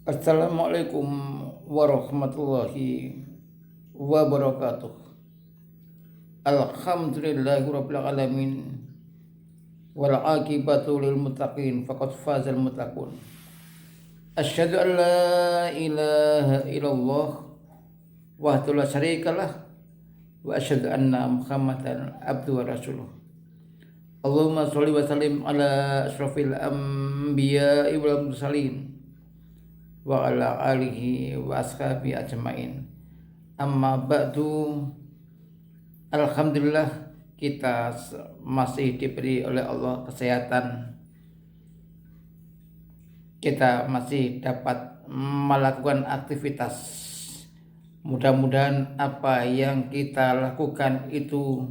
Assalamualaikum warahmatullahi wabarakatuh. Alhamdulillahirabbil alamin wal aqibatu lil muttaqin faqad fazal muttaqun. Asyhadu an la ilaha illallah wahdahu la syarikalah wa asyhadu anna Muhammadan abduhu wa rasuluh. Allahumma sholli wa sallim ala asyrafil anbiya'i wal mursalin wa ala alihi wa ashabi ajmain. Amma ba'du. Alhamdulillah kita masih diberi oleh Allah kesehatan. Kita masih dapat melakukan aktivitas. Mudah-mudahan apa yang kita lakukan itu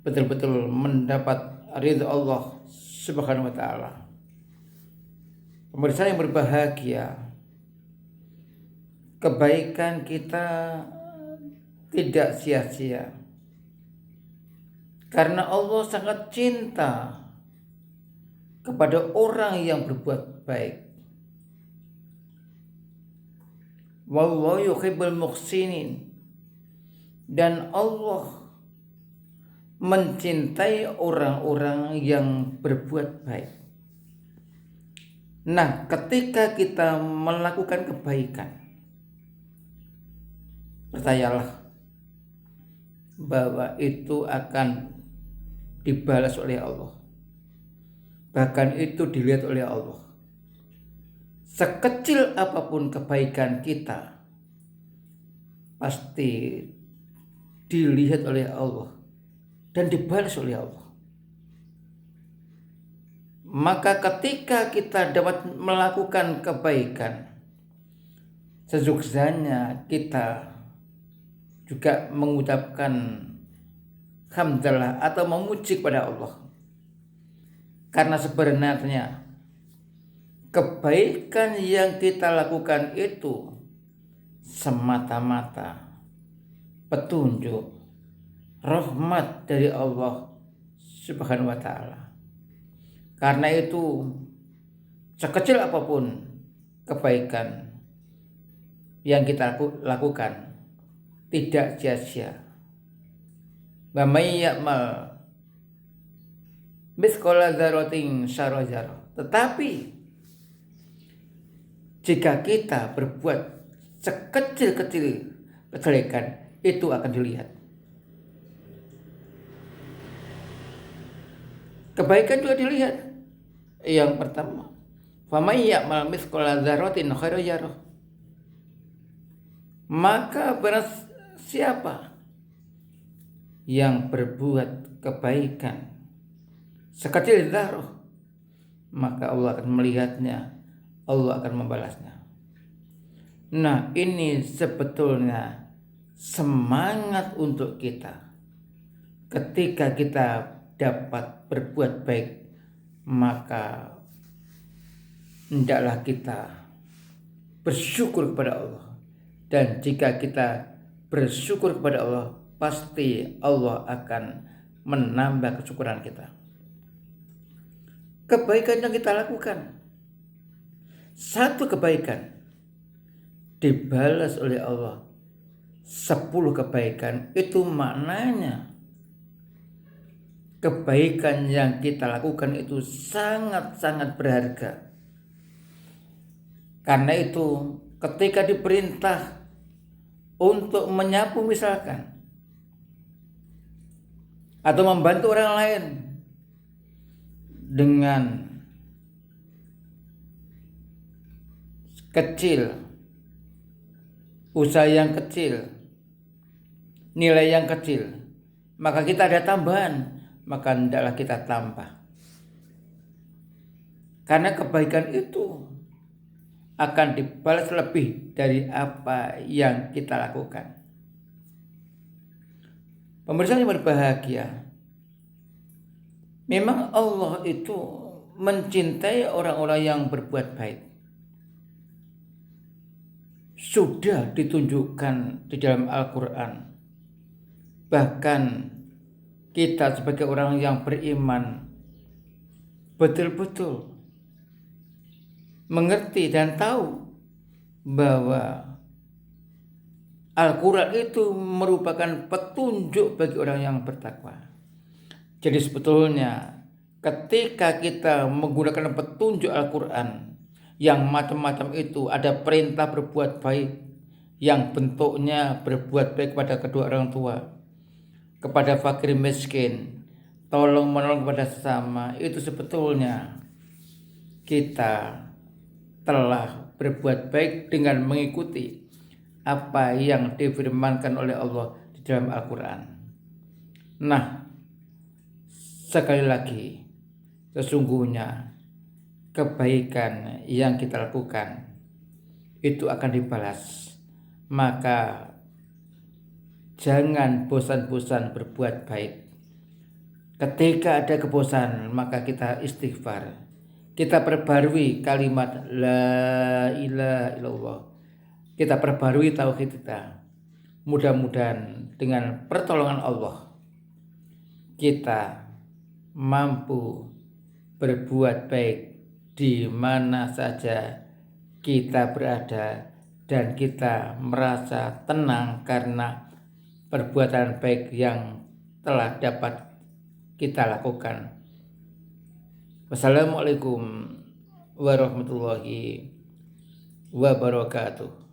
betul-betul mendapat ridha Allah Subhanahu wa taala. Pemirsa yang berbahagia, kebaikan kita tidak sia-sia karena Allah sangat cinta kepada orang yang berbuat baik. Wallahu yuhibbul muhsinin, dan Allah mencintai orang-orang yang berbuat baik. Nah, ketika kita melakukan kebaikan, percayalah bahwa itu akan dibalas oleh Allah. Bahkan itu dilihat oleh Allah. Sekecil apapun kebaikan kita, pasti dilihat oleh Allah dan dibalas oleh Allah. Maka ketika kita dapat melakukan kebaikan, sesungguhnya kita juga mengucapkan hamdalah atau memuji kepada Allah. Karena sebenarnya kebaikan yang kita lakukan itu semata-mata petunjuk rahmat dari Allah Subhanahu wa taala. Karena itu sekecil apapun kebaikan yang kita lakukan tidak sia-sia. Wa may ya'mal mithqala dzarratin syarran dzarrah. Tetapi jika kita berbuat sekecil-kecil kejelekan, itu akan dilihat. Kebaikan juga dilihat. Yang pertama, fa may ya'mal mithqala dzarratin khairan yarah. Maka barang siapa yang berbuat kebaikan sekecil dzarrah, maka Allah akan melihatnya, Allah akan membalasnya. Nah, ini sebetulnya semangat untuk kita. Ketika kita dapat berbuat baik, maka hendaklah kita bersyukur kepada Allah. Dan jika kita bersyukur kepada Allah, pasti Allah akan menambah kesyukuran kita. Kebaikan yang kita lakukan, satu kebaikan dibalas oleh Allah 10 kebaikan. Itu maknanya kebaikan yang kita lakukan itu sangat-sangat berharga. Karena itu ketika diperintah untuk menyapu misalkan, atau membantu orang lain dengan kecil, usaha yang kecil, nilai yang kecil, maka kita ada tambahan, maka hendaklah kita tambah. Karena kebaikan itu akan dibalas lebih dari apa yang kita lakukan. Pemirsa yang berbahagia, memang Allah itu mencintai orang-orang yang berbuat baik. Sudah ditunjukkan di dalam Al-Quran. Bahkan kita sebagai orang yang beriman betul-betul mengerti dan tahu bahwa Al-Quran itu merupakan petunjuk bagi orang yang bertakwa. Jadi sebetulnya ketika kita menggunakan petunjuk Al-Quran yang macam-macam itu, ada perintah berbuat baik yang bentuknya berbuat baik kepada kedua orang tua, kepada fakir miskin, tolong menolong kepada sesama, itu sebetulnya kita telah berbuat baik dengan mengikuti apa yang difirmankan oleh Allah di dalam Al-Quran. Nah, sekali lagi, sesungguhnya kebaikan yang kita lakukan itu akan dibalas. Maka jangan bosan-bosan berbuat baik. Ketika ada kebosanan, maka kita istighfar. Kita perbarui kalimat la ilaha illallah. Kita perbarui tauhid kita. Mudah-mudahan dengan pertolongan Allah kita mampu berbuat baik di mana saja kita berada, dan kita merasa tenang karena perbuatan baik yang telah dapat kita lakukan. Wassalamualaikum warahmatullahi wabarakatuh.